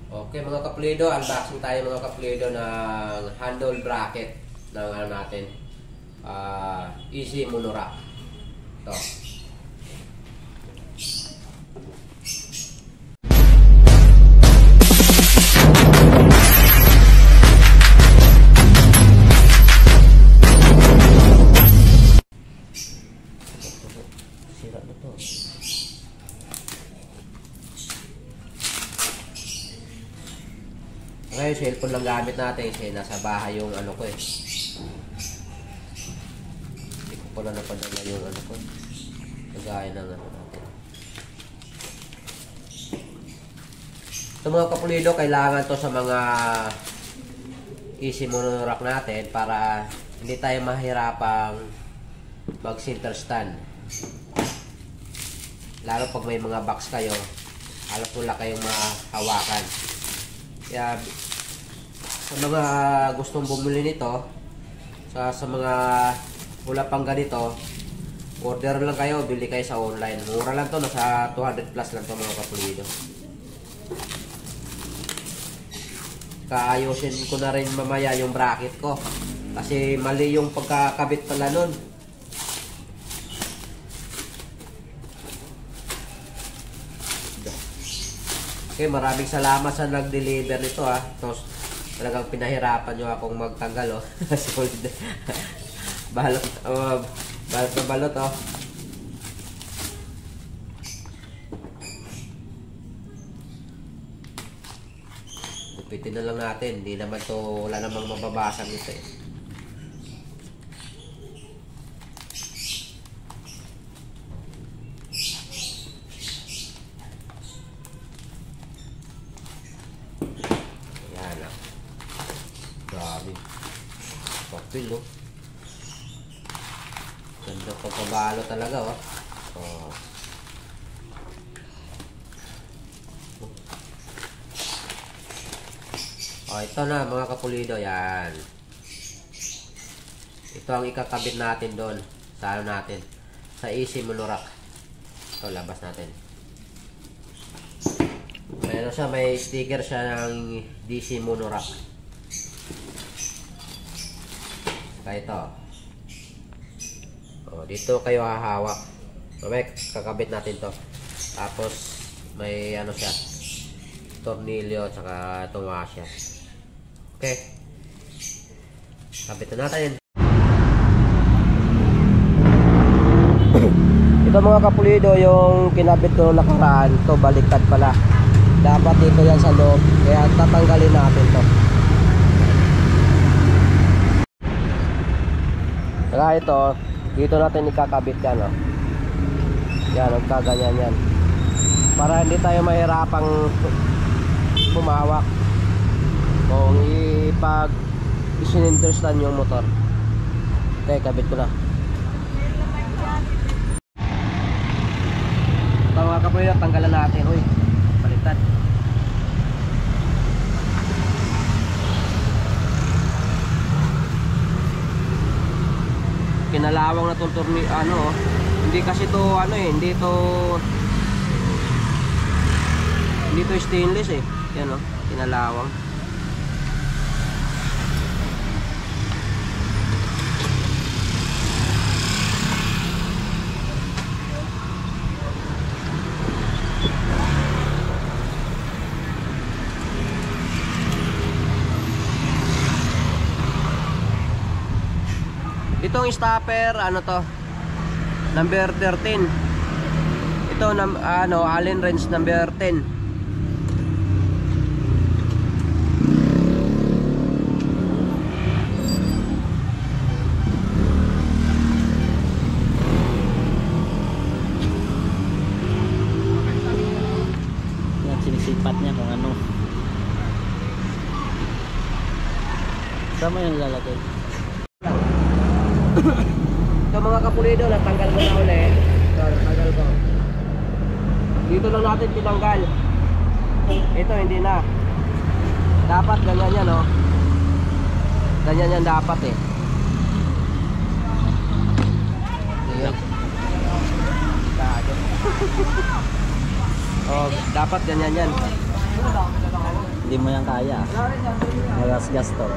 Okay mga kapulido, unboxing tayo mga kapulido ng handle bracket ng ano natin, Easy Monorack. Ito. Sira na to. Ngayon, cellphone lang gamit natin kasi nasa bahay yung ano ko eh. Hindi ko pala napadala yung ano ko. Kagaya ng ano natin. Ito mga kapulido, kailangan to sa mga Easy Monorack natin para hindi tayo mahirapang mag-center stand. Lalo pag may mga box kayo, halos wala kayong mahawakan. Kaya sa mga gustong bumili nito, sa mga wala pang ganito, order lang kayo, bili kayo sa online. Mura lang to, nasa 200 plus lang to mga kapulido. Kaayusin ko na rin mamaya yung bracket ko kasi mali yung pagkakabit pala nun. Okay, maraming salamat sa nag-deliver nito ha. Tapos talagang pinahirapan nyo akong magtanggal oh. balot na balot oh. Gupitin na lang natin. Hindi naman to, wala namang mababasa nito eh. Grabe. Papel oh. Ganda pagkabalo talaga oh. Oh. Oh, ito na mga kapulido, yan. Ito ang ikakabit natin doon sa ano natin, sa Easy Monorack. Ito, labas natin. Mayroon siya, may sticker siya ng DC Monorack. Ito. Oh, dito kayo hahawak. Mamaya kakabit natin to. Tapos may ano siya, tornilyo tsaka itong washer. Okay. Kabit na natin. Ito mga kapulido yung kinabit ko nakaraan. Ito baliktad pala. Dapat dito yan sa loob. Kaya tatanggalin natin to. Kaya ito, dito natin ikakabit yan oh. Yan, magkaganyan yan. Para hindi tayo mahirapang humawak kung isininterestan yung motor. Okay, kabit ko na. Ito mga kapulido, tanggalan natin. Uy, baliktad. Kinalawang na itong turni, ano, hindi kasi to ano eh, hindi to stainless eh. Yan oh, kinalawang. Itong stopper, ano to? Number 13. Ito, ano, Allen wrench number 10. Yan, sinisipat niya kung ano. Saan mo yung lalagay? Ito mga kapulido, natanggal ko na ulit. Ito, natanggal ko. Dito lang natin tinanggal. Ito, hindi na. Dapat ganyan yan, oh. Ganyan yan dapat eh. Ayan. Oh, dapat ganyan yan. Hindi mo yan kaya. Magas-gas to.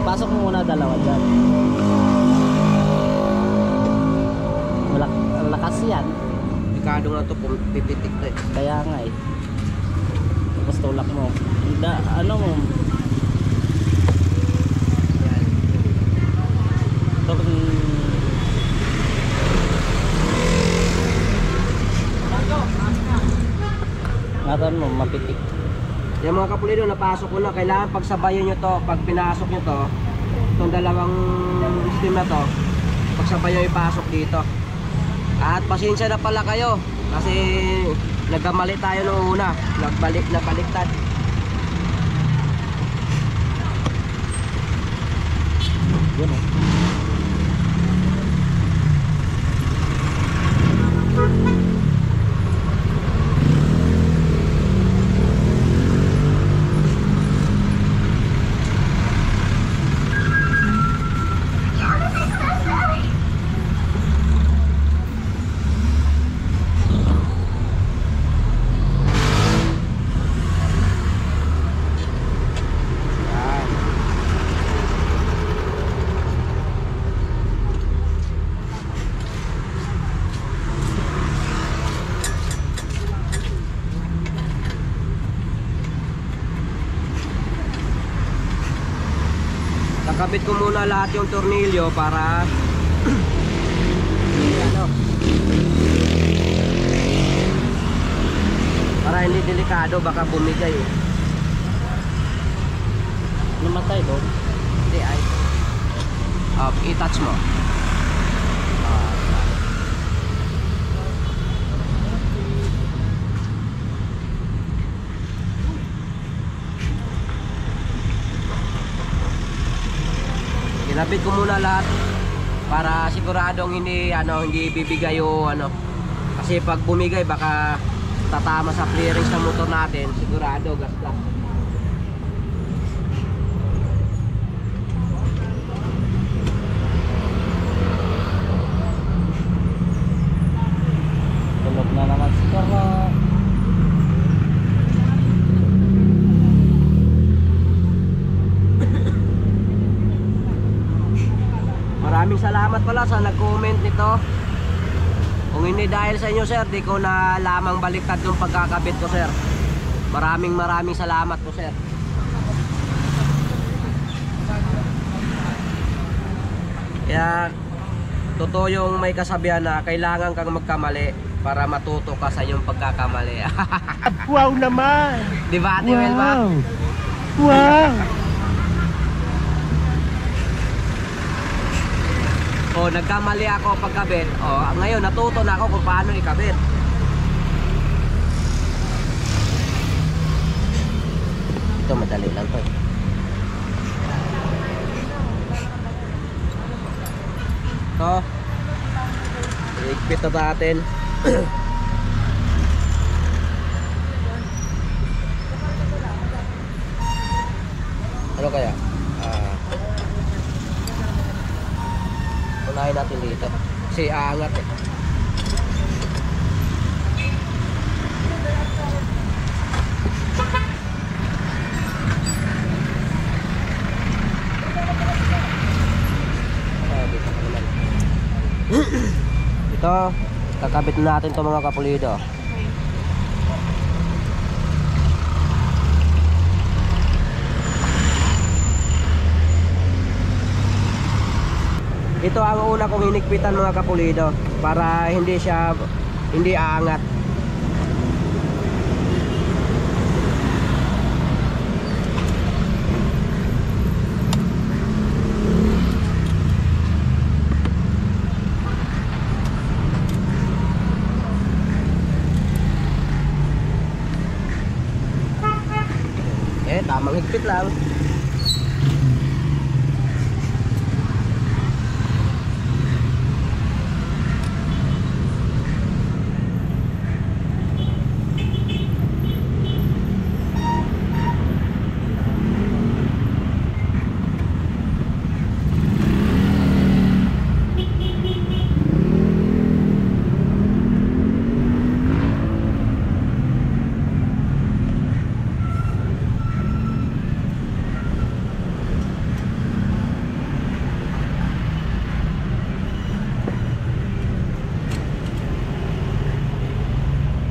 Pasok mo muna dalawa dyan. Lakas yan. Delikado nga to, pipitik to eh. Kaya nga eh. Tapos tulak mo. Ano mo? Ngaton mo, mapitik. Yung mga kapulido, napasok ko na. Kailangan pagsabayan nyo to. Pag pinasok nyo to, itong dalawang steam na to, pagsabayan nyo ipasok dito. At pasensya na pala kayo kasi nagkamali tayo nung una. Nabaliktad. Yun o. Nakabit ko muna lahat yung tornilyo para ano, para hindi delikado, baka bumigay eh. Namatay doon. Hindi ay i-touch mo. Kinabit ko muna lahat para siguradong hindi bibigay yung kasi pag bumigay baka tatama sa clearance ng motor natin, sigurado gas-gas. Tulog na naman si Karo. Maraming salamat pala sa nag-comment nito. Kung hindi dahil sa inyo sir, di ko na lamang baliktad yung pagkakabit ko sir. Maraming salamat po sir. Kaya totoo yung may kasabihan na kailangan kang magkamali para matuto ka sa iyong pagkakamali. Wow naman! Di ba Ate Melba? Wow! O, nagkamali ako pagkabit. O, ngayon natuto na ako kung paano ikabit. Ito madali lang to. Ito. Iigpit na natin. Ano kaya? Unahin natin dito kasi aangat eh. Ito kakabit natin to mga kapulido. Ito ang una kong hinigpitan mga kapulido para hindi aangat. Tamang higpit lang.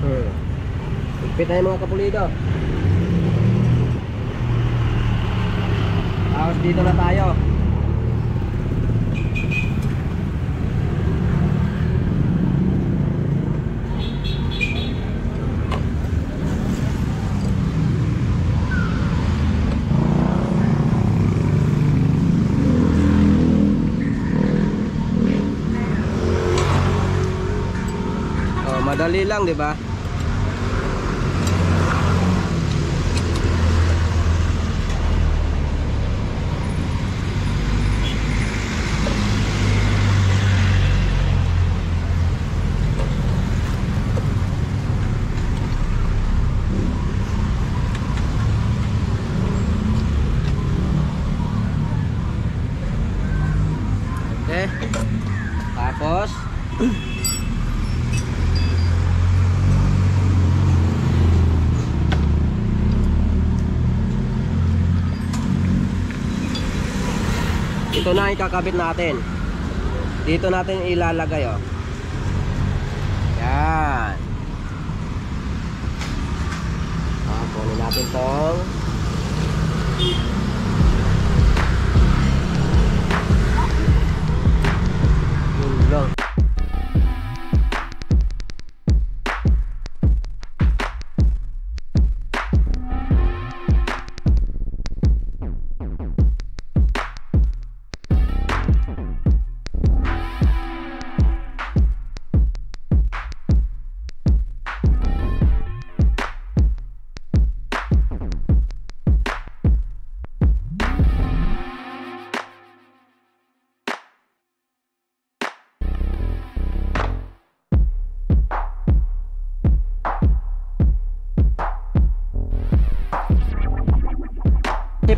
Higpit na yung mga kapulido. Tapos dito na tayo. Madali lang, di ba? Okay. Tapos ito na ikakabit natin. Dito natin ilalagay, oh. Yan. Kunin natin tong gulong.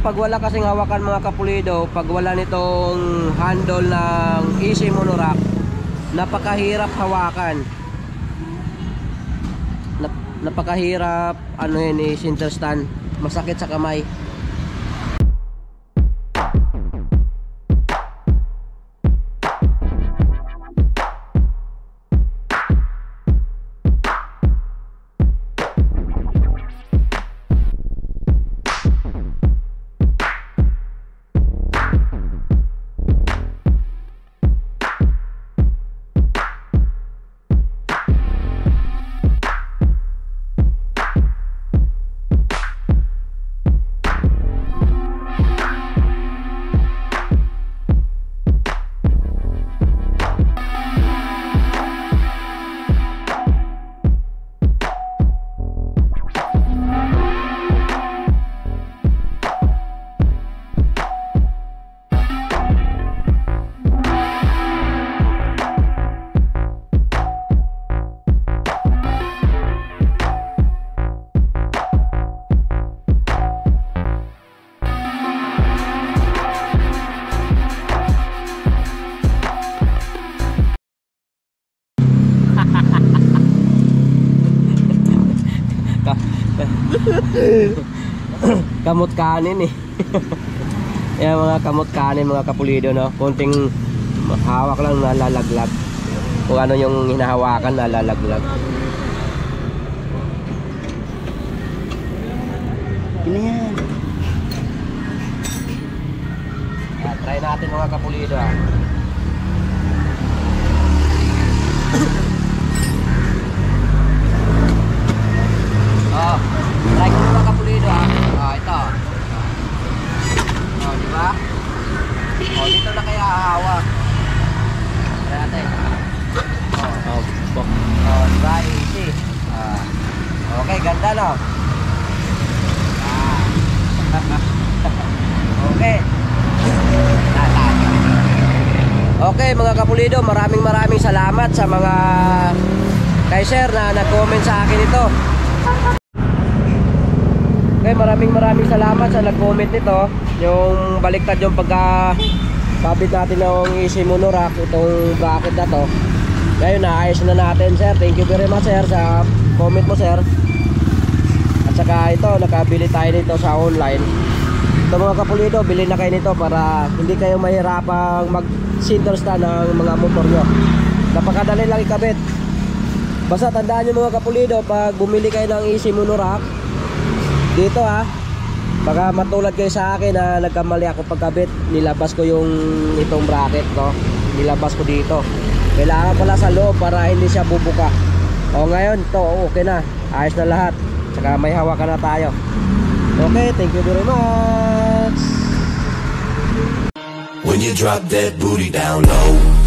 Pag wala kasing hawakan mga kapulido, pag wala nitong handle ng Easy Monorack, napakahirap hawakan. Napakahirap ano yun, center stand, masakit sa kamay. Kamot kanin eh. Yan mga kamot kanin mga kapulido, no? Konting hawak lang nalalaglag. Kung ano yung hinahawakan nalalaglag. Yun yan. Try natin mga kapulido, ah. Oh, try ko mga kapulido, ah. Oh, ito. Oh, di ba? Oh, dito na kaya hahawak. Try natin. Oh, oh, di ba? Easy. Okay, ganda, no? Okay. Okay mga kapulido, maraming salamat sa mga kay sir na nag-comment sa akin ito. Okay, maraming salamat sa nag-comment nito. Yung baliktad yung pagkakabit natin ng Easy Monorack, itong bracket na to. Ngayon naayos na natin, sir. Thank you very much, sir, sa comment mo, sir. At saka ito, nakabili tayo nito sa online. Ito mga kapulido, bilhin na kayo nito para hindi kayo mahirapang mag-center stand ng mga motor nyo. Napakadali lang ikabit. Basta tandaan nyo mga kapulido, pag bumili kayo ng Easy Monorack dito baka matulad kayo sa akin na nagkamali ako pagkabit, nilabas ko yung itong bracket ko, nilabas ko dito. Kailangan pala sa loob para hindi siya bubuka. O ngayon to okay na, ayos na lahat, saka may hawakan na tayo. Okay, thank you very much. When you drop that booty down low.